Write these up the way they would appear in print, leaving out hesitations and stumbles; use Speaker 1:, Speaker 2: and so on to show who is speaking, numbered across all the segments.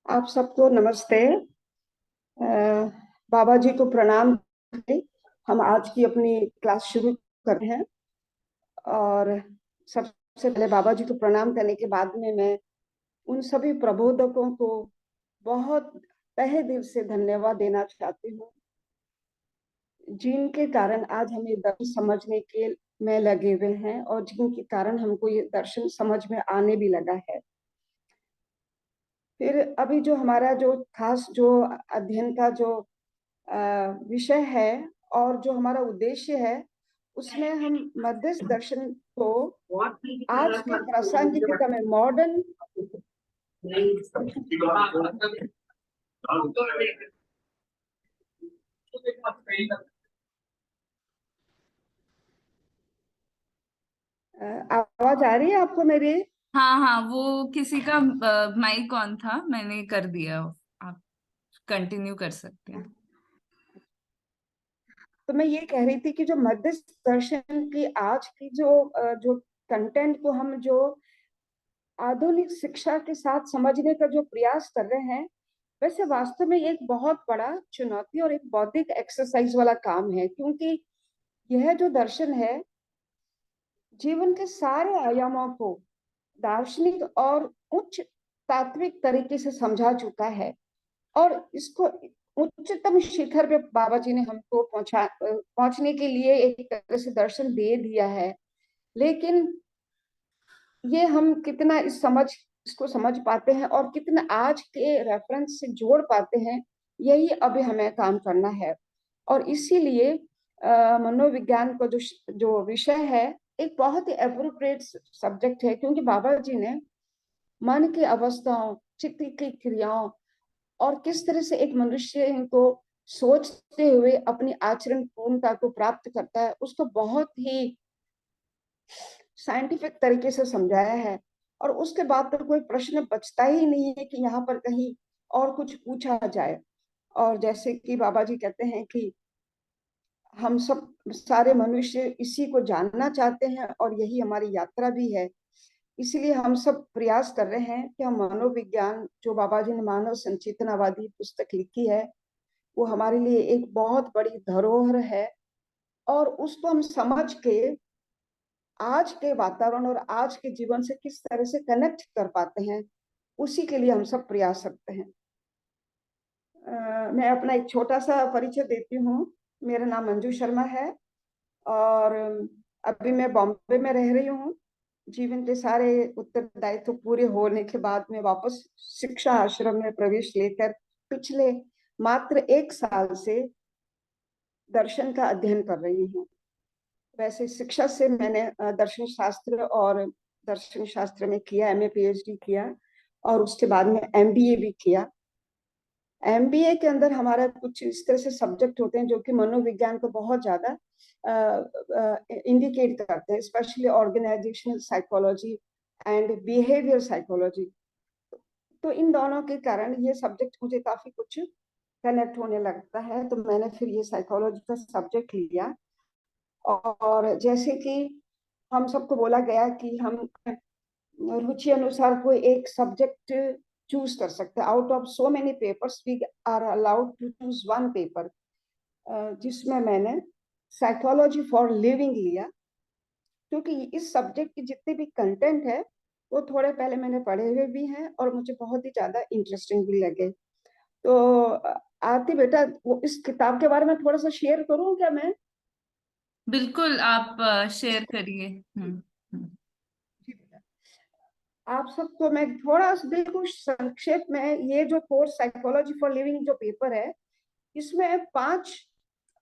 Speaker 1: आप सबको नमस्ते। अ, बाबा जी को प्रणाम करें। हम आज की अपनी क्लास शुरू करते हैं। और सबसे पहले बाबा जी को प्रणाम करने के बाद में मैं उन सभी प्रबोधकों को बहुत तहे दिल से धन्यवाद देना चाहती हूँ, जिनके कारण आज हमें दर्शन समझने के में लगे हुए हैं और जिनके कारण हमको ये दर्शन समझ में आने भी लगा है। फिर अभी जो हमारा जो खास जो अध्ययन का जो विषय है और जो हमारा उद्देश्य है, उसमें हम मध्यस्थ दर्शन को आज के प्रासंगिकता में मॉडर्न आवाज आ रही है आपको मेरी?
Speaker 2: हाँ हाँ, वो किसी का माइक ऑन था, मैंने कर दिया। आप कंटिन्यू कर सकते हैं।
Speaker 1: तो मैं ये कह रही थी कि जो मध्यस्थ दर्शन की आज की जो कंटेंट को हम जो आधुनिक शिक्षा के साथ समझने का जो प्रयास कर रहे हैं, वैसे वास्तव में ये एक बहुत बड़ा चुनौती और एक बौद्धिक एक्सरसाइज वाला काम है, क्योंकि यह जो दर्शन है जीवन के सारे आयामों को दार्शनिक और उच्च तात्विक तरीके से समझा चुका है। और इसको उच्चतम शिखर पे बाबा जी ने हमको पहुंचने के लिए एक तरह से दर्शन दे दिया है। लेकिन ये हम कितना इसको समझ पाते हैं और कितना आज के रेफरेंस से जोड़ पाते हैं, यही अभी हमें काम करना है। और इसीलिए मनोविज्ञान का जो विषय है, एक बहुत ही अप्रोप्रिएट सब्जेक्ट है, क्योंकि बाबा जी ने मन की अवस्थाओं, चित्त की क्रियाओं और किस तरह से एक मनुष्य इनको सोचते हुए अपनी आचरण पूर्णता को प्राप्त करता है, उसको बहुत ही साइंटिफिक तरीके से समझाया है। और उसके बाद तो कोई प्रश्न बचता ही नहीं है कि यहाँ पर कहीं और कुछ पूछा जाए। और जैसे कि बाबा जी कहते हैं कि हम सब सारे मनुष्य इसी को जानना चाहते हैं और यही हमारी यात्रा भी है। इसलिए हम सब प्रयास कर रहे हैं कि हम मनोविज्ञान, जो बाबा जी ने मानव संचेतनावादी पुस्तक लिखी है, वो हमारे लिए एक बहुत बड़ी धरोहर है। और उसको हम समझ के आज के वातावरण और आज के जीवन से किस तरह से कनेक्ट कर पाते हैं, उसी के लिए हम सब प्रयास करते हैं। मैं अपना एक छोटा सा परिचय देती हूँ। मेरा नाम मंजू शर्मा है और अभी मैं बॉम्बे में रह रही हूँ। जीवन के सारे उत्तरदायित्व पूरे होने के बाद में वापस शिक्षा आश्रम में प्रवेश लेकर पिछले मात्र 1 साल से दर्शन का अध्ययन कर रही हूँ। वैसे शिक्षा से मैंने दर्शन शास्त्र में किया, एमए पीएचडी किया और उसके बाद में एमबीए भी किया। एमबीए के अंदर हमारा कुछ इस तरह से सब्जेक्ट होते हैं जो कि मनोविज्ञान को बहुत ज्यादा इंडिकेट करते हैं, specially organisational psychology and behaviour psychology. तो इन दोनों के कारण ये सब्जेक्ट मुझे काफी कुछ कनेक्ट होने लगता है, तो मैंने फिर ये साइकोलॉजी का सब्जेक्ट लिया। और जैसे कि हम सबको बोला गया कि हम रुचि अनुसार कोई एक सब्जेक्ट चूज कर सकते हैं। Out of so many papers we are allowed to choose one paper, जिसमें मैंने साइकोलॉजी फॉर लिविंग लिया, क्योंकि इस सब्जेक्ट की जितने भी कंटेंट है वो थोड़े पहले मैंने पढ़े हुए भी हैं और मुझे बहुत ही ज्यादा इंटरेस्टिंग भी लगे। तो आरती बेटा, वो इस किताब के बारे में थोड़ा सा शेयर करूं क्या मैं?
Speaker 2: बिल्कुल, आप शेयर करिए। हम्म।
Speaker 1: आप सबको मैं थोड़ा सा बिल्कुल संक्षेप में, ये जो कोर्स साइकोलॉजी फॉर लिविंग जो पेपर है, इसमें 5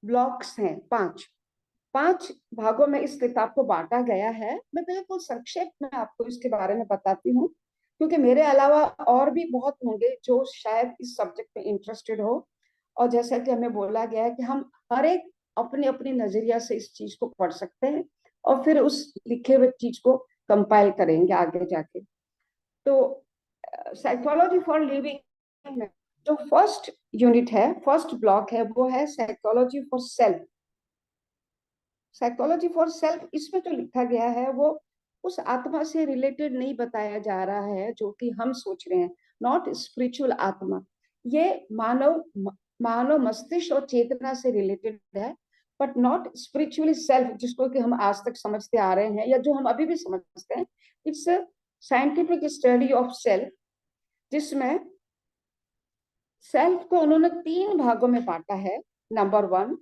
Speaker 1: ब्लॉक्स हैं। पांच पांच भागों में इस किताब को बांटा गया है। मैं बिल्कुल संक्षेप में आपको इसके बारे में बताती हूँ, क्योंकि मेरे अलावा और भी बहुत होंगे जो शायद इस सब्जेक्ट में इंटरेस्टेड हो। और जैसा कि हमें बोला गया है कि हम हर एक अपनी अपनी नजरिया से इस चीज को पढ़ सकते हैं और फिर उस लिखे हुए चीज को कंपाइल करेंगे आगे जाके। तो साइकोलॉजी फॉर लिविंग में जो फर्स्ट यूनिट है, फर्स्ट ब्लॉक है, वो है psychology for self. Psychology for self, इसमें जो लिखा गया है वो उस आत्मा से रिलेटेड नहीं बताया जा रहा है जो कि हम सोच रहे हैं, नॉट स्पिरिचुअल आत्मा। ये मानव मस्तिष्क और चेतना से रिलेटेड है, बट नॉट स्पिरिचुअली सेल्फ, जिसको कि हम आज तक समझते आ रहे हैं या जो हम अभी भी समझते हैं। It's scientific study of self, जिसमें सेल्फ को उन्होंने 3 भागों में बांटा है। Number 1,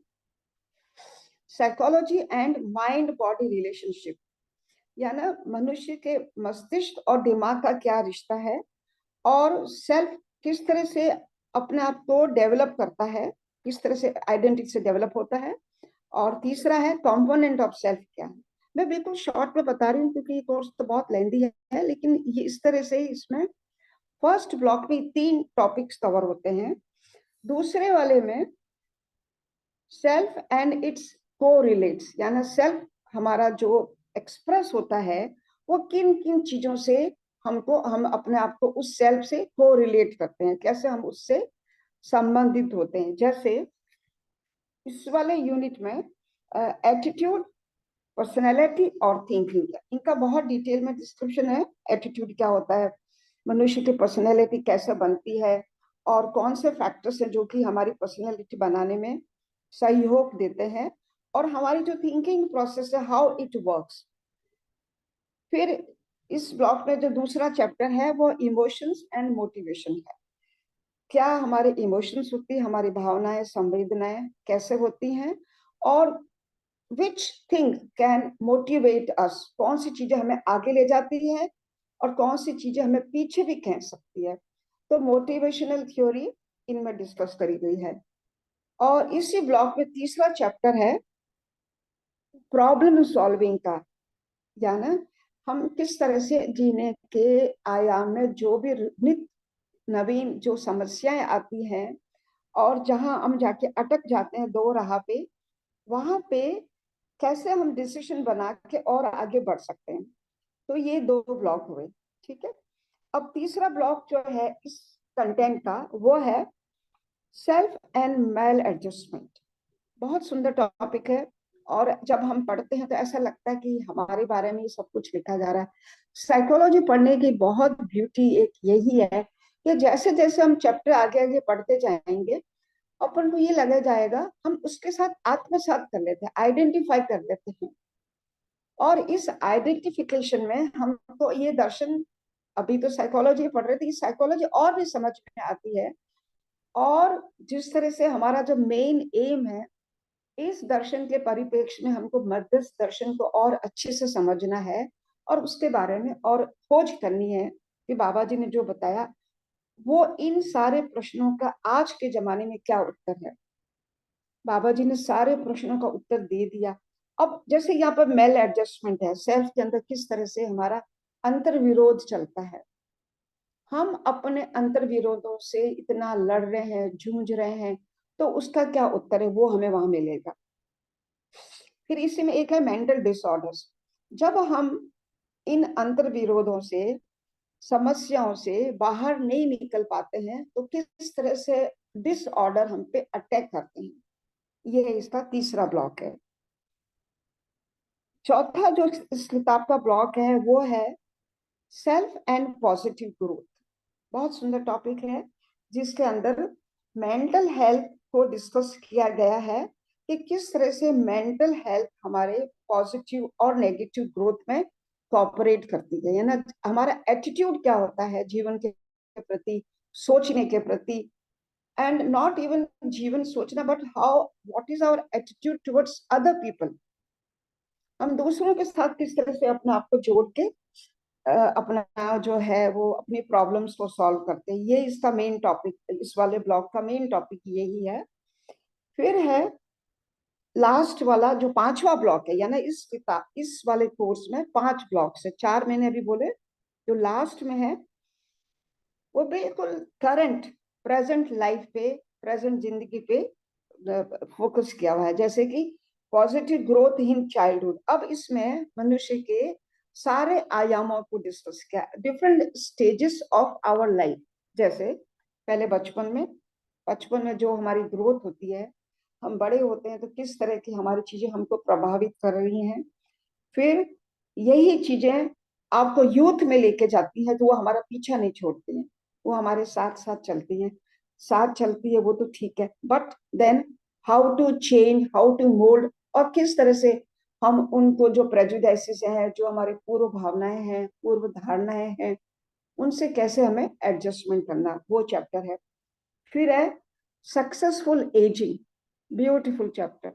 Speaker 1: psychology and mind body relationship, यानी मनुष्य के मस्तिष्क और दिमाग का क्या रिश्ता है, और सेल्फ किस तरह से अपने आप को डेवलप करता है, किस तरह से आइडेंटिटी से डेवलप होता है। और तीसरा है कंपोनेंट ऑफ सेल्फ क्या है। मैं बिल्कुल शॉर्ट में बता रही हूँ क्योंकि ये कोर्स तो बहुत लेंदी है, लेकिन ये इस तरह से इसमें फर्स्ट ब्लॉक में 3 टॉपिक्स कवर होते हैं। दूसरे वाले में सेल्फ एंड इट्स को रिलेट्स, यानी सेल्फ हमारा जो एक्सप्रेस होता है वो किन किन चीजों से हम अपने आप को उस सेल्फ से को रिलेट करते हैं, कैसे हम उससे संबंधित होते हैं। जैसे इस वाले यूनिट में एटीट्यूड, पर्सनैलिटी और थिंकिंग है, इनका बहुत डिटेल में डिस्क्रिप्शन है। एटीट्यूड क्या होता है, मनुष्य की पर्सनैलिटी कैसे बनती है, और कौन से फैक्टर्स हैं जो कि हमारी पर्सनैलिटी बनाने में सहयोग देते हैं, और हमारी जो थिंकिंग प्रोसेस है, हाउ इट वर्क्स। फिर इस ब्लॉक में जो दूसरा चैप्टर है वो इमोशंस एंड मोटिवेशन है। क्या हमारे इमोशंस होती है, हमारी भावनाएं संवेदनाएं कैसे होती हैं, और विच थिंग कैन मोटिवेट अस, कौन सी चीजें हमें आगे ले जाती है और कौन सी चीजें हमें पीछे भी खींच सकती है। तो मोटिवेशनल थ्योरी इनमें डिस्कस करी गई है। और इसी ब्लॉक में तीसरा चैप्टर है प्रॉब्लम सॉल्विंग का, यानी हम किस तरह से जीने के आयाम में जो भी नित नवीन जो समस्याएं आती हैं और जहां हम जाके अटक जाते हैं दो राह पे, वहां पे कैसे हम डिसीजन बना के और आगे बढ़ सकते हैं। तो ये 2 ब्लॉक हुए। ठीक है, अब तीसरा ब्लॉक जो है इस कंटेंट का वो है सेल्फ एंड मेल एडजस्टमेंट। बहुत सुंदर टॉपिक है, और जब हम पढ़ते हैं तो ऐसा लगता है कि हमारे बारे में सब कुछ लिखा जा रहा है। साइकोलॉजी पढ़ने की बहुत ब्यूटी एक यही है कि जैसे जैसे हम चैप्टर आगे आगे पढ़ते जाएंगे, अपन को ये लगा जाएगा हम उसके साथ आत्मसात कर लेते हैं, आइडेंटिफाई कर लेते हैं। और इस आइडेंटिफिकेशन में हमको ये दर्शन, अभी तो साइकोलॉजी पढ़ रहे थे, साइकोलॉजी और भी समझ में आती है। और जिस तरह से हमारा जो मेन एम है, इस दर्शन के परिप्रेक्ष्य में हमको मध्यस्थ दर्शन को और अच्छे से समझना है और उसके बारे में और खोज करनी है कि बाबा जी ने जो बताया वो इन सारे प्रश्नों का आज के जमाने में क्या उत्तर है। बाबा जी ने सारे प्रश्नों का उत्तर दे दिया। अब जैसे यहाँ पर मेल एडजस्टमेंट है, सेल्फ के अंदर किस तरह से हमारा अंतर विरोध चलता है, हम अपने अंतर विरोधों से इतना लड़ रहे हैं, जूझ रहे हैं, तो उसका क्या उत्तर है वो हमें वहां मिलेगा। फिर इसी में एक है मेंटल डिसऑर्डर्स। जब हम इन अंतर विरोधों से, समस्याओं से बाहर नहीं निकल पाते हैं तो किस तरह से डिसऑर्डर हम पे अटैक करते हैं, ये इसका तीसरा ब्लॉक है। चौथा जो इस किताब का ब्लॉक है वो है सेल्फ एंड पॉजिटिव ग्रोथ। बहुत सुंदर टॉपिक है जिसके अंदर मेंटल हेल्थ को डिस्कस किया गया है कि किस तरह से मेंटल हेल्थ हमारे पॉजिटिव और नेगेटिव ग्रोथ में कोऑपरेट करती है, ना हमारा एटीट्यूड क्या होता है जीवन के प्रति, सोचने के प्रति। एंड नॉट इवन जीवन सोचना, but how what is our attitude towards other people, हम दूसरों के साथ किस तरह से अपने आप को जोड़ के अपना जो है वो अपनी प्रॉब्लम्स को सॉल्व करते हैं। ये इसका मेन टॉपिक, इस वाले ब्लॉग का मेन टॉपिक यही है। फिर है लास्ट वाला जो पांचवा ब्लॉक है, यानी इस किताब इस वाले कोर्स में 5 ब्लॉक है, 4 मैंने अभी बोले, जो लास्ट में है वो बिल्कुल करंट प्रेजेंट लाइफ पे, प्रेजेंट जिंदगी पे फोकस किया हुआ है। जैसे कि पॉजिटिव ग्रोथ इन चाइल्डहुड, अब इसमें मनुष्य के सारे आयामों को डिस्कस किया, different stages of our life. जैसे पहले बचपन में जो हमारी ग्रोथ होती है, हम बड़े होते हैं तो किस तरह की हमारी चीजें हमको प्रभावित कर रही हैं। फिर यही चीजें आपको यूथ में लेके जाती है, तो वो हमारा पीछा नहीं छोड़ती हैं, वो हमारे साथ साथ चलती हैं। साथ चलती है वो तो ठीक है, but then how to change, how to mould, और किस तरह से हम उनको जो प्रेजुडिसेस हैं, जो हमारे पूर्व भावनाएं हैं, पूर्व धारणाएं हैं, उनसे कैसे हमें एडजस्टमेंट करना, वो चैप्टर है। फिर है सक्सेसफुल एजिंग, ब्यूटीफुल चैप्टर।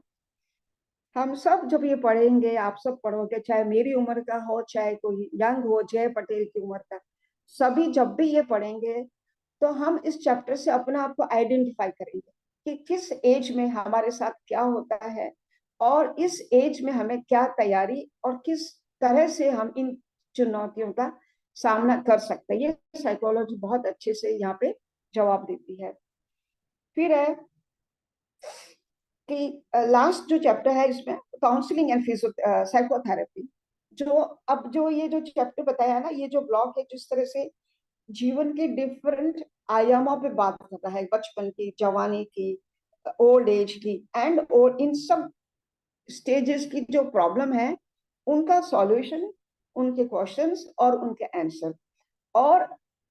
Speaker 1: हम सब जब ये पढ़ेंगे, आप सब पढ़ोगे, चाहे मेरी उम्र का हो, चाहे कोई यंग हो, जय पटेल की उम्र का, सभी जब भी ये पढ़ेंगे तो हम इस चैप्टर से अपने आप को आइडेंटिफाई करेंगे कि किस एज में हमारे साथ क्या होता है, और इस एज में हमें क्या तैयारी और किस तरह से हम इन चुनौतियों का सामना कर सकते हैं। ये साइकोलॉजी बहुत अच्छे से यहाँ पे जवाब देती है। फिर है कि लास्ट जो चैप्टर है इसमें काउंसलिंग एंड साइकोथेरेपी। जो अब जो ये जो चैप्टर बताया है ना, ये जो ब्लॉक है, जिस तरह से जीवन के डिफरेंट आयामों पे बात कर रहा है, बचपन की, जवानी की, ओल्ड एज की, एंड और इन सब स्टेजेस की जो प्रॉब्लम है, उनका सॉल्यूशन, उनके क्वेश्चंस और उनके आंसर। और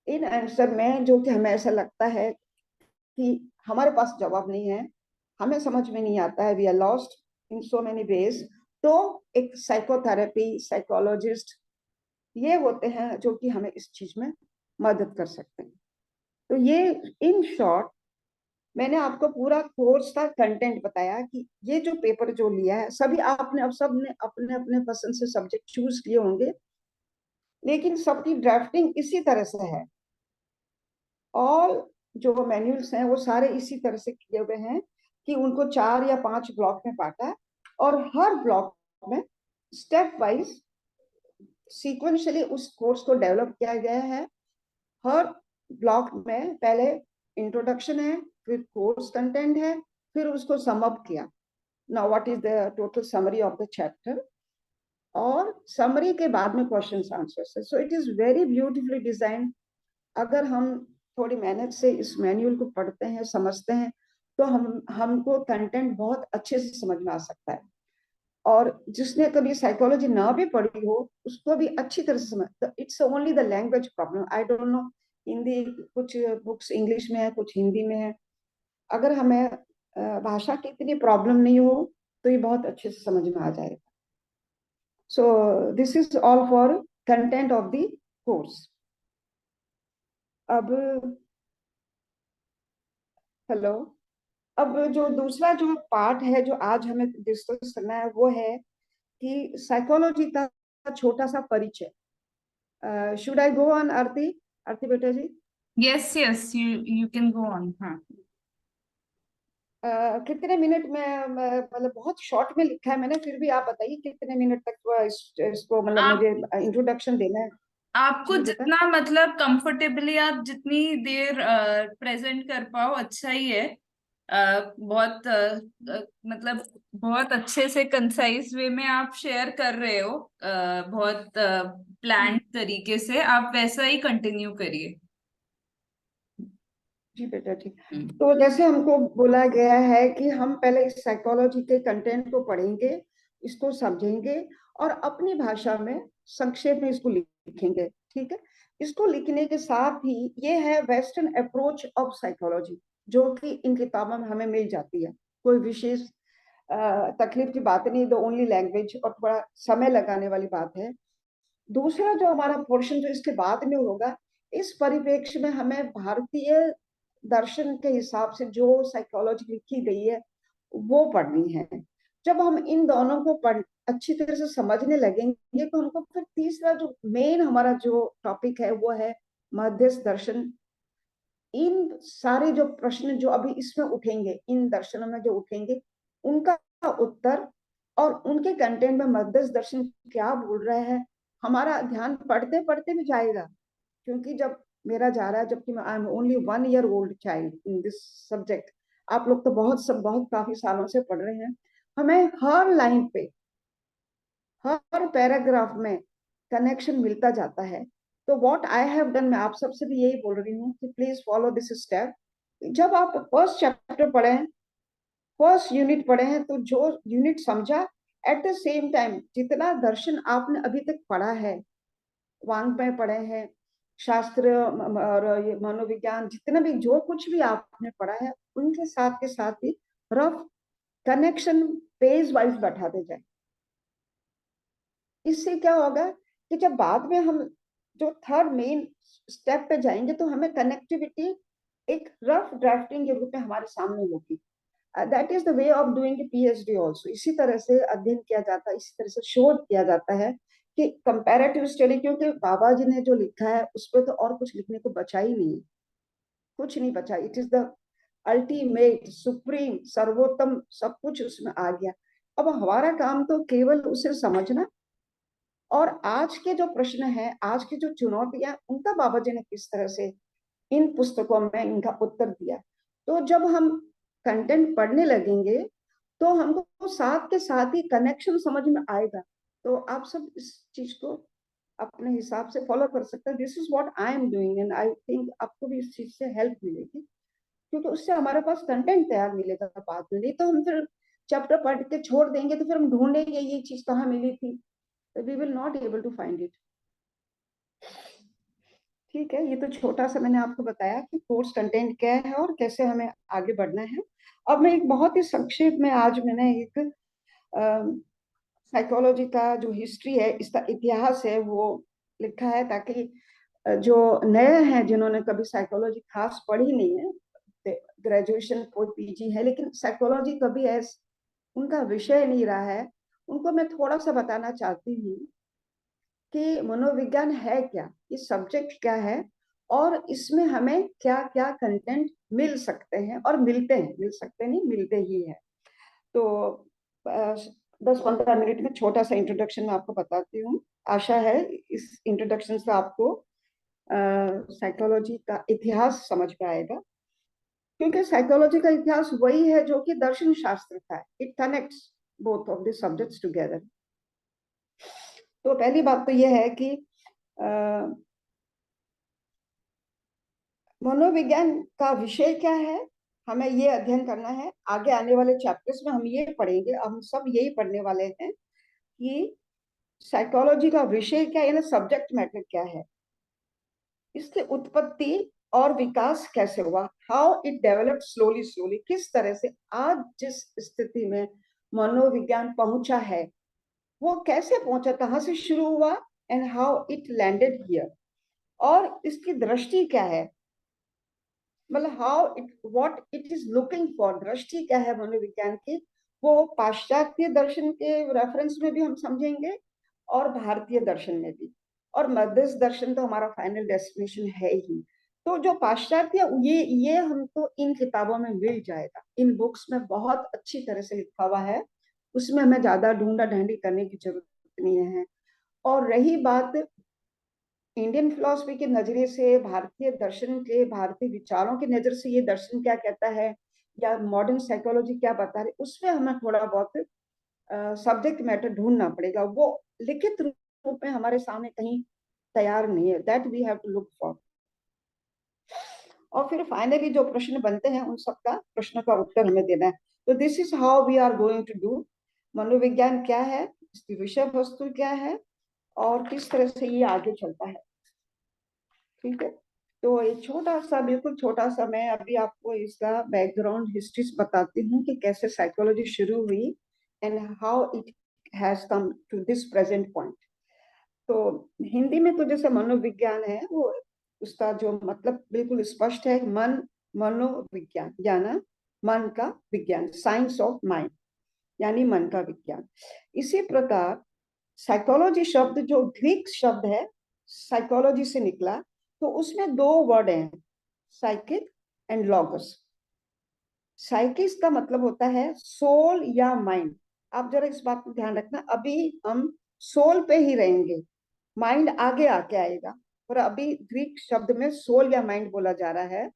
Speaker 1: इन आंसर में जो कि हमें ऐसा लगता है कि हमारे पास जवाब नहीं है, हमें समझ में नहीं आता है, we are lost in so many ways, तो एक साइकोथेरेपी, साइकोलॉजिस्ट, ये होते हैं जो कि हमें इस चीज में मदद कर सकते हैं। तो ये इन शॉर्ट मैंने आपको पूरा कोर्स का कंटेंट बताया कि ये जो पेपर जो लिया है, सभी आपने अब सब ने अपने अपने पसंद से सब्जेक्ट चूज किए होंगे, लेकिन सबकी ड्राफ्टिंग इसी तरह से है। और जो मैन्युअल्स हैं वो सारे इसी तरह से किए हुए हैं कि उनको 4 या 5 ब्लॉक में बांटा है, और हर ब्लॉक में स्टेप वाइज सीक्वेंशियली उस कोर्स को डेवलप किया गया है। हर ब्लॉक में पहले इंट्रोडक्शन है, फिर कोर्स कंटेंट है, फिर उसको सम अप किया, now what is the total summary of the chapter, और समरी के बाद में क्वेश्चंस आंसर्स है। So it is very beautifully design. अगर हम थोड़ी मेहनत से इस मैनुअल को पढ़ते हैं, समझते हैं, तो हमको कंटेंट बहुत अच्छे से समझ में आ सकता है। और जिसने कभी साइकोलॉजी ना भी पढ़ी हो, उसको भी अच्छी तरह से समझ, it's only the language problem, I don't know. Hindi कुछ बुक्स इंग्लिश में है, कुछ हिंदी में है। अगर हमें भाषा की इतनी प्रॉब्लम नहीं हो, तो ये बहुत अच्छे से समझ में आ जाएगा। So this is all for content of the course. अब हेलो, अब जो दूसरा जो पार्ट है जो आज हमें डिस्कस करना है, वो है कि साइकोलॉजी का छोटा सा परिचय। Should I go on Aarti? Aarti बेटा ji,
Speaker 2: yes yes, you can go on. हाँ।
Speaker 1: कितने मिनट में, मतलब बहुत शॉर्ट में लिखा है मैंने, फिर भी आप बताइए कितने मिनट तक इसको मतलब
Speaker 2: आप
Speaker 1: मुझे इंट्रोडक्शन देना है।
Speaker 2: आपको
Speaker 1: जी बेटा।
Speaker 2: जितना मतलब कंफर्टेबली आप जितनी देर प्रेजेंट कर पाओ अच्छा ही है। बहुत मतलब बहुत अच्छे से कंसाइज वे में आप शेयर कर रहे हो, बहुत प्लान्ड तरीके से आप वैसा ही कंटिन्यू करिए।
Speaker 1: जी बेटा जी।
Speaker 2: हम्म।
Speaker 1: तो जैसे हमको बोला गया है कि हम पहले इस साइकोलॉजी के कंटेंट को पढ़ेंगे, इसको समझेंगे, और अपनी भाषा में संक्षेप में इसको लिखेंगे, ठीक है। इसको लिखने के साथ ही ये है वेस्टर्न अप्रोच ऑफ साइकोलॉजी, जो कि इन किताबों में हमें मिल जाती है। कोई विशेष तकलीफ की बात नहीं, द ओनली लैंग्वेज, और थोड़ा समय लगाने वाली बात है। दूसरा जो हमारा पोर्शन जो इसके बाद में होगा, इस परिप्रेक्ष्य में हमें भारतीय दर्शन के हिसाब से जो साइकोलॉजी लिखी गई है वो पढ़नी है। जब हम इन दोनों को पढ़ अच्छी तरह से समझने लगेंगे, तो हमको फिर तीसरा जो मेन हमारा जो टॉपिक है वो है मध्यस्थ दर्शन। इन सारे जो प्रश्न जो अभी इसमें उठेंगे, इन दर्शनों में जो उठेंगे, उनका उत्तर, और उनके कंटेंट में मध्यस्थ दर्शन क्या बोल रहा है, हमारा ध्यान पढ़ते पढ़ते भी जाएगा। क्योंकि जब मेरा जा रहा है, जबकि मैं I am only 1 year old child in this subject, आप लोग तो बहुत काफी सालों से पढ़ रहे हैं, हमें हर लाइन पे, हर पैराग्राफ में कनेक्शन मिलता जाता है। तो व्हाट आई हैव डन, मैं आप सबसे भी यही बोल रही हूँ कि प्लीज फॉलो दिस स्टेप। जब आप फर्स्ट चैप्टर पढ़े, फर्स्ट यूनिट पढ़े हैं, तो जो यूनिट समझा एट द सेम टाइम जितना दर्शन आपने अभी तक पढ़ा है, वाङ्मय पढ़े हैं, शास्त्र और ये मनोविज्ञान, जितना भी जो कुछ भी आपने पढ़ा है, उनके साथ के साथ ही रफ कनेक्शन पेज वाइज बैठाते जाए। इससे क्या होगा कि जब बाद में हम जो थर्ड मेन स्टेप पे जाएंगे तो हमें कनेक्टिविटी एक रफ ड्राफ्टिंग के रूप में हमारे सामने होगी। That is the way of doing PhD also. इसी तरह से अध्ययन किया जाता है, इसी तरह से शोध किया जाता है कि कंपैरेटिव स्टडी, क्योंकि बाबा जी ने जो लिखा है उस पर तो और कुछ लिखने को बचा ही नहीं, कुछ नहीं बचा। It is the ultimate supreme सर्वोत्तम, सब कुछ उसमें आ गया। अब हमारा काम तो केवल उसे समझना, और आज के जो प्रश्न है, आज की जो चुनौतियां, उनका बाबा जी ने किस तरह से इन पुस्तकों में इनका उत्तर दिया। तो जब हम कंटेंट पढ़ने लगेंगे तो हमको साथ के साथ ही कनेक्शन समझ में आएगा। तो आप सब इस चीज को अपने हिसाब से फॉलो कर सकते हैं। This is what I am doing and I think आपको भी इस चीज से हेल्प मिलेगी, क्योंकि उससे हमारे पास कंटेंट तैयार मिलेगा बाद में। नहीं तो हम फिर चैप्टर पढ़ के छोड़ देंगे तो फिर हम ढूंढेंगे ये चीज कहाँ मिली थी, we will not able to find it. ठीक है, ये तो छोटा सा मैंने आपको बताया कि कोर्स कंटेंट क्या है और कैसे हमें आगे बढ़ना है। अब मैं एक बहुत ही संक्षेप में, आज मैंने एक साइकोलॉजी का जो हिस्ट्री है, इसका इतिहास है, वो लिखा है, ताकि जो नए हैं जिन्होंने कभी साइकोलॉजी खास पढ़ी नहीं है, ग्रेजुएशन पीजी है लेकिन साइकोलॉजी कभी ऐसा उनका विषय नहीं रहा है, उनको मैं थोड़ा सा बताना चाहती हूँ कि मनोविज्ञान है क्या, ये सब्जेक्ट क्या है, और इसमें हमें क्या क्या कंटेंट मिल सकते हैं और मिलते हैं, मिल सकते नहीं, मिलते ही है। तो 10-15 मिनट में छोटा सा इंट्रोडक्शन मैं आपको बताती हूँ। आशा है इस इंट्रोडक्शन से आपको साइकोलॉजी का इतिहास समझ में आएगा, क्योंकि साइकोलॉजी का इतिहास वही है जो कि दर्शन शास्त्र का है। It connects both of the subjects together. तो पहली बात तो यह है कि मनोविज्ञान का विषय क्या है, हमें ये अध्ययन करना है। आगे आने वाले चैप्टर्स में हम ये पढ़ेंगे, हम सब यही पढ़ने वाले हैं कि साइकोलॉजी का विषय क्या है, यानी सब्जेक्ट मैटर क्या है, इसकी उत्पत्ति और विकास कैसे हुआ, how it developed slowly slowly, किस तरह से आज जिस स्थिति में मनोविज्ञान पहुंचा है वो कैसे पहुंचा, कहां से शुरू हुआ, and how it landed here, और इसकी दृष्टि क्या है, मतलब how it what it is looking for, दृष्टि क्या है मनोविज्ञान की, वो पाश्चात्य दर्शन के रेफरेंस में भी हम समझेंगे और भारतीय दर्शन में भी, और मध्यस्थ दर्शन तो हमारा फाइनल डेस्टिनेशन है ही। तो जो पाश्चात्य, ये हमको इन किताबों में मिल जाएगा, इन बुक्स में बहुत अच्छी तरह से लिखा हुआ है, उसमें हमें ज्यादा ढूंढा ढांडी करने की जरूरत नहीं है। और रही बात इंडियन फिलोसफी के नजरिए से, भारतीय दर्शन के, भारतीय विचारों की नजर से ये दर्शन क्या कहता है या मॉडर्न साइकोलॉजी क्या बता रही, उसमें हमें थोड़ा बहुत सब्जेक्ट मैटर ढूंढना पड़ेगा। वो लिखित रूप में हमारे सामने कहीं तैयार नहीं है, that we have to look for. और फिर फाइनली जो प्रश्न बनते हैं उन सबका प्रश्न का उत्तर हमें देना है। तो this is how we are going to do. मनोविज्ञान क्या है, इसकी विषय वस्तु क्या है, और किस तरह से ये आगे चलता है। ठीक है, तो एक छोटा सा, बिल्कुल छोटा सा, मैं अभी आपको इसका बैकग्राउंड हिस्ट्री बताती हूँ कि कैसे साइकोलॉजी शुरू हुई and how it has come to this present point. तो हिंदी में तो जैसे मनोविज्ञान है, वो उसका जो मतलब बिल्कुल स्पष्ट है, मन, मनोविज्ञान यानी मन का विज्ञान, साइंस ऑफ माइंड, यानी मन का विज्ञान। इसी प्रकार साइकोलॉजी शब्द जो ग्रीक शब्द है, साइकोलॉजी से निकला, तो उसमें दो वर्ड हैं, साइकिक एंड लॉगस। साइकिस का मतलब होता है सोल या माइंड। आप जरा इस बात को ध्यान रखना, अभी हम सोल पे ही रहेंगे, माइंड आगे आके आएगा, और अभी ग्रीक शब्द में सोल या माइंड बोला जा रहा है।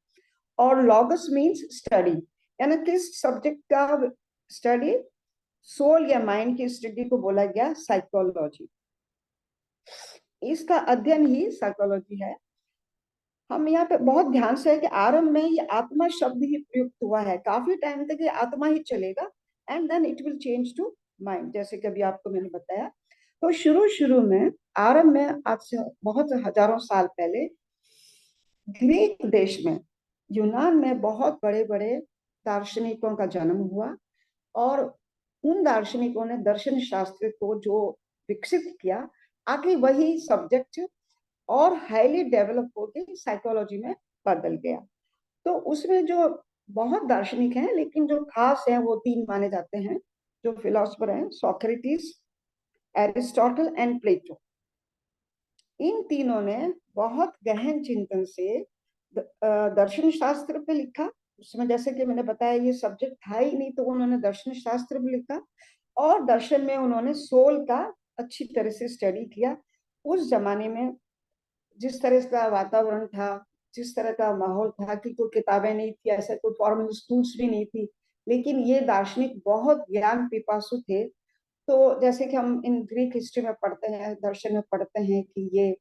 Speaker 1: और लॉगस मीन्स स्टडी, यानी किस सब्जेक्ट का स्टडी, सोल या माइंड की स्टडी को बोला गया साइकोलॉजी। इसका अध्ययन ही साइकोलॉजी है। हम यहाँ पे बहुत ध्यान से है कि आरंभ में ये आत्मा शब्द ही प्रयुक्त हुआ है, काफी टाइम तक ये आत्मा ही चलेगा, and then it will change to mind, जैसे कि अभी आपको मैंने बताया। तो शुरू शुरू में, आरंभ में, आज से बहुत हजारों साल पहले ग्रीक देश में, यूनान में बहुत बड़े बड़े दार्शनिकों का जन्म हुआ। और उन दार्शनिकों ने दर्शन शास्त्र को जो विकसित किया, आगे वही सब्जेक्ट और हाईली डेवलप होकर साइकोलॉजी में बदल गया। तो उसमें जो बहुत दार्शनिक हैं, लेकिन जो खास हैं वो तीन माने जाते हैं, जो फिलोसफर हैं: सोक्रेटिस, एरिस्टोटल एंड प्लेटो। इन तीनों ने बहुत गहन चिंतन से दर्शन शास्त्र पे लिखा। उसमें जैसे कि मैंने बताया, ये सब्जेक्ट था ही नहीं, तो उन्होंने दर्शन शास्त्र भी लिखा। और दर्शन में उन्होंने सोल का अच्छी तरह से स्टडी किया। उस जमाने में जिस तरह का वातावरण था, जिस तरह का माहौल था, कि कोई किताबें नहीं थी, ऐसा कोई फॉर्मल स्कूल्स भी नहीं थी, लेकिन ये दार्शनिक बहुत ज्ञान पिपासु थे। तो जैसे कि हम इन ग्रीक हिस्ट्री में पढ़ते हैं, दर्शन में पढ़ते हैं, कि ये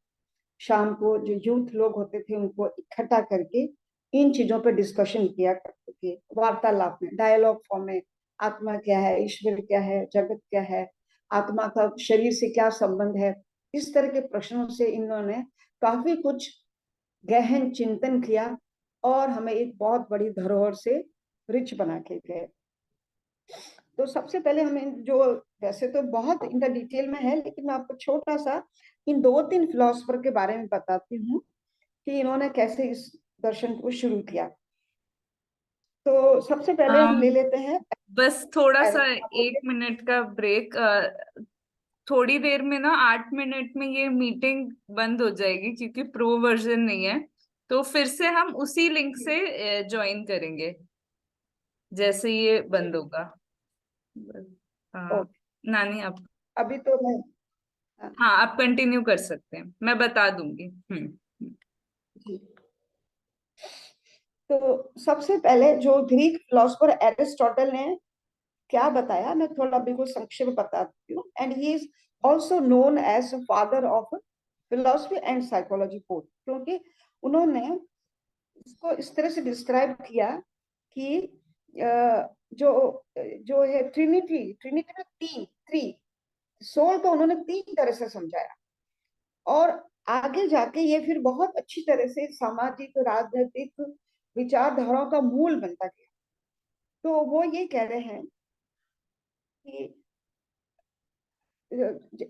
Speaker 1: शाम को जो यूथ लोग होते थे उनको इकट्ठा करके इन चीजों पर डिस्कशन किया करते थे, वार्तालाप में, डायलॉग फॉर्म में। आत्मा क्या है, ईश्वर क्या है, जगत क्या है, आत्मा का शरीर से क्या संबंध है, इस तरह के प्रश्नों से इन्होंने काफी कुछ गहन चिंतन किया और हमें एक बहुत बड़ी धरोहर से रिच बना के गए। तो सबसे पहले हमें जो, वैसे तो बहुत इनका डिटेल में है, लेकिन मैं आपको छोटा सा इन दो तीन फिलोसफर के बारे में बताती हूँ कि इन्होंने कैसे इस दर्शन को शुरू किया। तो सबसे पहले हम ले
Speaker 2: अम,
Speaker 1: लेते हैं
Speaker 2: बस थोड़ा सा एक
Speaker 1: बोलिए।
Speaker 2: मिनट का ब्रेक। थोड़ी देर में ना 8 मिनट में ये मीटिंग बंद हो जाएगी क्योंकि प्रो वर्जन नहीं है। तो फिर से हम उसी लिंक से ज्वाइन करेंगे जैसे ये बंद होगा। हाँ,
Speaker 1: ओके,
Speaker 2: नानी आप।
Speaker 1: अभी तो मैं, हाँ,
Speaker 2: हाँ, आप कंटिन्यू कर सकते हैं, मैं बता दूंगी। हम्म।
Speaker 1: जी। तो सबसे पहले जो ग्रीक फिलोसफर एरिस्टोटल ने क्या बताया, मैं थोड़ा बिल्कुल संक्षेप में बताती हूँ। And he is also known as father of philosophy and psychology both, क्योंकि उन्होंने इसको इस तरह से डिस्क्राइब किया कि जो जो है ट्रिनिटी, ट्रिनिटी में तीन, थ्री सोल को उन्होंने तीन तरह से समझाया। और आगे जाके ये फिर बहुत अच्छी तरह से सामाजिक राजनीतिक विचारधाराओं का मूल बनता गया। तो वो ये कह रहे हैं कि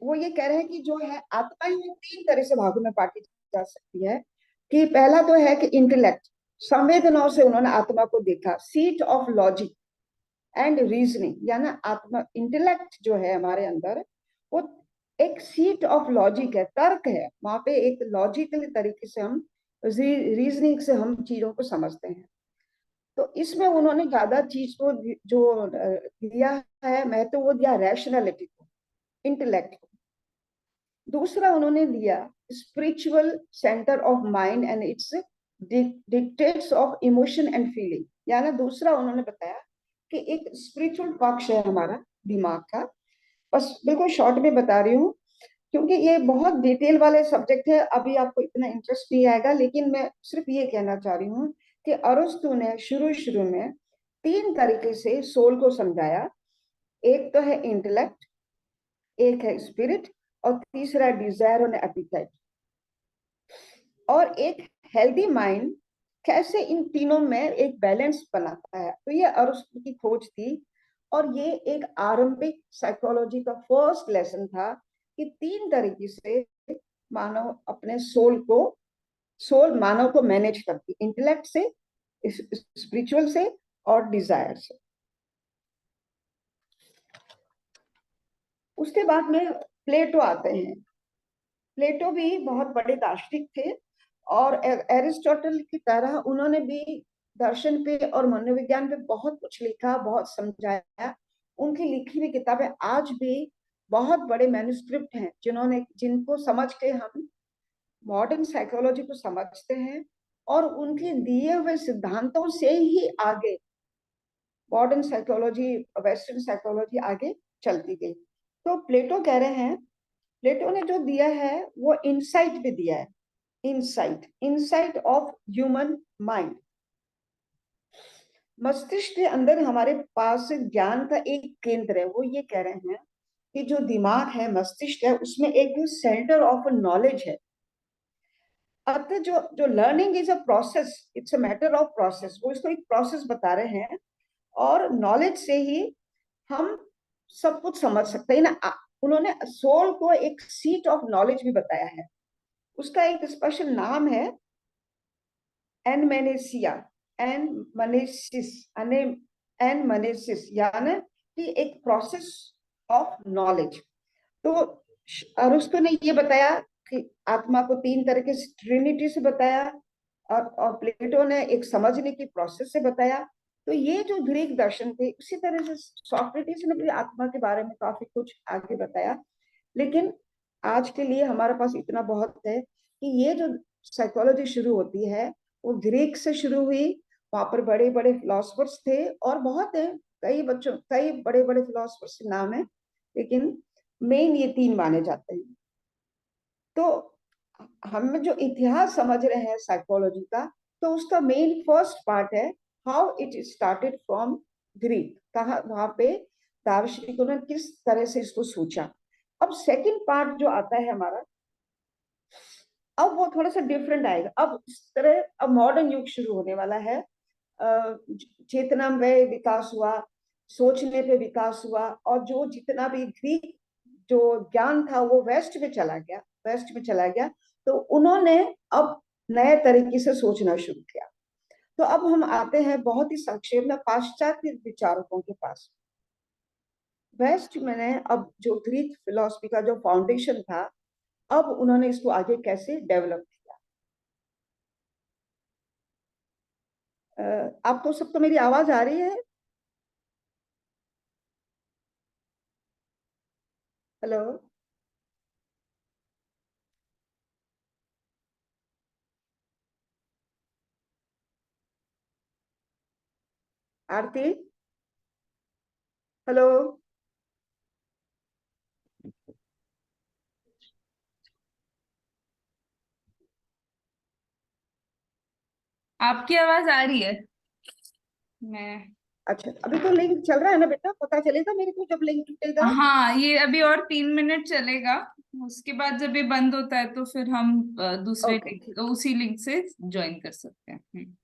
Speaker 1: वो ये कह रहे हैं कि जो है आत्मा ही तीन तरह से भागों में बांटी जा सकती है। कि पहला तो है कि इंटेलेक्ट, संवेदनाओं से उन्होंने आत्मा को देखा, seat of logic and reasoning, यानी आत्मा, इंटेलेक्ट जो है हमारे अंदर, वो एक सीट ऑफ लॉजिक है, तर्क है, वहां पे एक लॉजिकल तरीके से हम, रीजनिंग से हम चीजों को समझते हैं। तो इसमें उन्होंने ज्यादा चीज को जो दिया है महत्व, वो दिया रैशनैलिटी को, इंटेलेक्ट को। दूसरा उन्होंने दिया spiritual centre of mind and it's dictates of emotion and feeling, यानी दूसरा उन्होंने बताया कि एक स्पिरिचुअल पक्ष है हमारा दिमाग का। बस बिल्कुल शॉर्ट में बता रही हूँ, क्योंकि ये बहुत डिटेल वाले सब्जेक्ट है, अभी आपको इतना इंटरेस्ट नहीं आएगा, लेकिन मैं सिर्फ ये कहना चाह रही हूँ कि अरस्तु ने शुरू शुरू में तीन तरीके से सोल को समझाया। एक तो है इंटेलेक्ट, एक है स्पिरिट, और तीसरा डिजायर और एपिटाइट। और एक हेल्दी माइंड कैसे इन तीनों में एक बैलेंस बनाता है, तो ये अरस्तु की खोज थी। और ये एक आरंभिक साइकोलॉजी का फर्स्ट लेसन था कि तीन तरीके से मानव अपने सोल को, सोल मानव को मैनेज करती, इंटेलेक्ट से, स्पिरिचुअल से, और डिजायर से। उसके बाद में प्लेटो आते हैं। प्लेटो भी बहुत बड़े दार्शनिक थे, और एरिस्टोटल की तरह उन्होंने भी दर्शन पे और मनोविज्ञान पे बहुत कुछ लिखा, बहुत समझाया। उनकी लिखी हुई किताबें आज भी बहुत बड़े मैन्युस्क्रिप्ट हैं, जिन्होंने, जिनको समझ के हम मॉडर्न साइकोलॉजी को समझते हैं। और उनके दिए हुए सिद्धांतों से ही आगे मॉडर्न साइकोलॉजी, वेस्टर्न साइकोलॉजी आगे चलती गई। तो प्लेटो कह रहे हैं, प्लेटो ने जो दिया है वो इंसाइट भी दिया है, insight, insight of human mind. मस्तिष्क के अंदर हमारे पास ज्ञान का एक केंद्र है। वो ये कह रहे हैं कि जो दिमाग है, मस्तिष्क है, उसमें एक सेंटर ऑफ नॉलेज है। अतः जो जो learning is a process, it's a matter of process, वो इसको एक प्रोसेस बता रहे हैं। और नॉलेज से ही हम सब कुछ समझ सकते हैं ना। उन्होंने सोल को एक सीट ऑफ नॉलेज भी बताया है। उसका एक स्पेशल नाम है एनमेनेसिया, एनमनेसिस, एनमनेसिस, यानी कि एक प्रोसेस ऑफ नॉलेज। तो अरुस्तो ने ये बताया कि आत्मा को तीन तरीके से, ट्रिनिटी से बताया, और प्लेटो ने एक समझने की प्रोसेस से बताया। तो ये जो ग्रीक दर्शन थे, उसी तरह से सोक्रेटिस ने भी आत्मा के बारे में काफी कुछ आगे बताया। लेकिन आज के लिए हमारे पास इतना बहुत है कि ये जो साइकोलॉजी शुरू होती है वो ग्रीक से शुरू हुई। वहां पर बड़े बड़े फिलोसफर्स थे और बहुत है, कई बड़े बड़े फिलोसफर्स के नाम है, लेकिन मेन ये तीन माने जाते हैं। तो हम जो इतिहास समझ रहे हैं साइकोलॉजी का, तो उसका मेन फर्स्ट पार्ट है how it started from Greek, कहा वहां पे दार्शनिकों ने किस तरह से इसको सोचा। अब सेकंड पार्ट जो आता है हमारा, अब वो थोड़ा सा डिफरेंट आएगा। अब इस तरह अब मॉडर्न युग शुरू होने वाला है। चेतना में विकास हुआ, सोचने पे विकास हुआ, और जो जितना भी ग्रीक जो ज्ञान था वो वेस्ट में चला गया। तो उन्होंने अब नए तरीके से सोचना शुरू किया। तो अब हम आते हैं बहुत ही संक्षेप में पाश्चात्य विचारकों के पास। वेस्ट में ने अब जो ग्रीक फिलोसफी का जो फाउंडेशन था, अब उन्होंने इसको आगे कैसे डेवलप किया। आपको सबको मेरी आवाज आ रही है? हेलो आरती, हेलो।
Speaker 2: आपकी आवाज आ रही है। मैं
Speaker 1: अच्छा, अभी तो लिंक चल रहा है ना बेटा? पता चलेगा मेरे को जब लिंक टूटेगा।
Speaker 2: हाँ, ये अभी और 3 मिनट चलेगा। उसके बाद जब ये बंद होता है तो फिर हम दूसरे
Speaker 1: ओके
Speaker 2: लिंक,
Speaker 1: ठीक।
Speaker 2: उसी लिंक से ज्वाइन कर सकते हैं।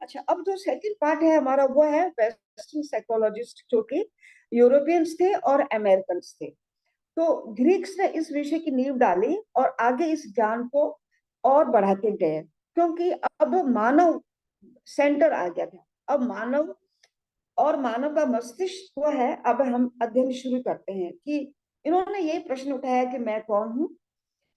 Speaker 1: अच्छा, अब जो सेकंड पार्ट है हमारा वो है वेस्टर्न साइकोलॉजिस्ट, जो कि यूरोपियंस थे और अमेरिकन थे। तो ग्रीक्स ने इस विषय की नींव डाली और आगे इस ज्ञान को और बढ़ाते गए, क्योंकि अब मानव सेंटर आ गया था। अब मानव और मानव का मस्तिष्क वो है। अब हम अध्ययन शुरू करते हैं कि इन्होंने ये प्रश्न उठाया कि मैं कौन हूँ।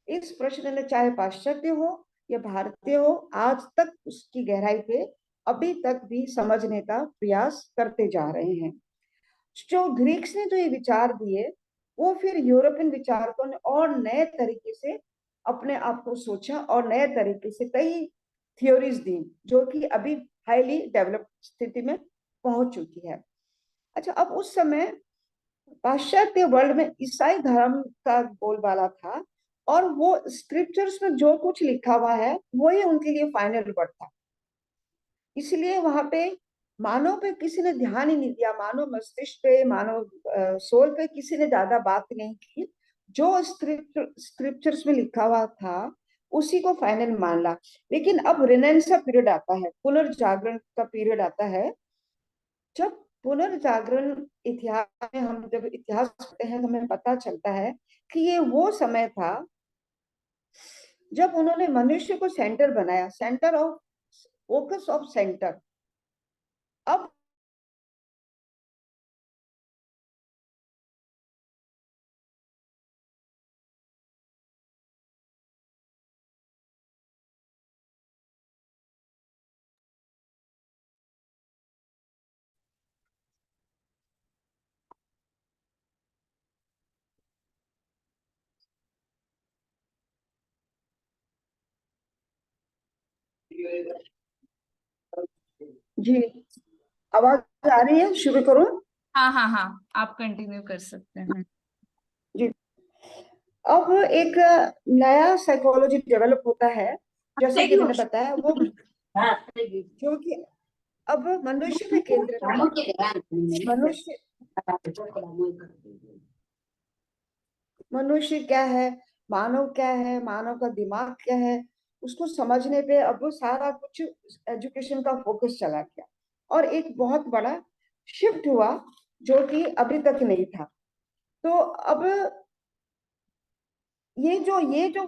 Speaker 1: इस प्रश्न ने, चाहे पाश्चात्य हो या भारतीय हो, आज तक उसकी गहराई पे अभी तक भी समझने का प्रयास करते जा रहे हैं। जो ग्रीक्स ने जो ये विचार दिए, वो फिर यूरोपियन विचारकों ने और नए तरीके से अपने आप को सोचा और नए तरीके से कई थियोरीज दी, जो कि अभी हाईली डेवलप स्थिति में पहुंच चुकी है। अच्छा, अब उस समय पाश्चात्य वर्ल्ड में ईसाई धर्म का बोलबाला था, और वो स्क्रिप्चर्स में जो कुछ लिखा हुआ है वही उनके लिए फाइनल वर्ड था। इसलिए वहां पे मानव पे किसी ने ध्यान ही नहीं दिया, मानव मस्तिष्क पे, मानव सोल पे किसी ने ज्यादा बात नहीं की। जो स्क्रिप्चर्स में लिखा हुआ था उसी को फाइनल मान ला। लेकिन अब रिनेंस का पीरियड आता है, पुनर्जागरण का पीरियड आता है। जब पुनर्जागरण इतिहास में, हम जब इतिहास पढ़ते हैं तो हमें पता चलता है कि ये वो समय था जब उन्होंने मनुष्य को सेंटर बनाया, centre of focus of centre. अब जी, आवाज आ रही है? शुरू करूं?
Speaker 2: हाँ हाँ हाँ, आप कंटिन्यू कर सकते हैं।
Speaker 1: जी। अब एक नया साइकोलॉजी डेवलप होता है, जैसे कि मैंने बताया वो। जो कि अब मनुष्य पे केंद्रित है। मनुष्य क्या है, मानव क्या है, मानव का दिमाग क्या है, उसको समझने पे अब वो सारा कुछ एजुकेशन का फोकस चला गया और एक बहुत बड़ा शिफ्ट हुआ जो कि अभी तक नहीं था। तो अब ये जो ये जो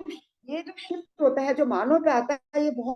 Speaker 1: ये जो शिफ्ट होता है जो मानव पे आता है, ये बहुत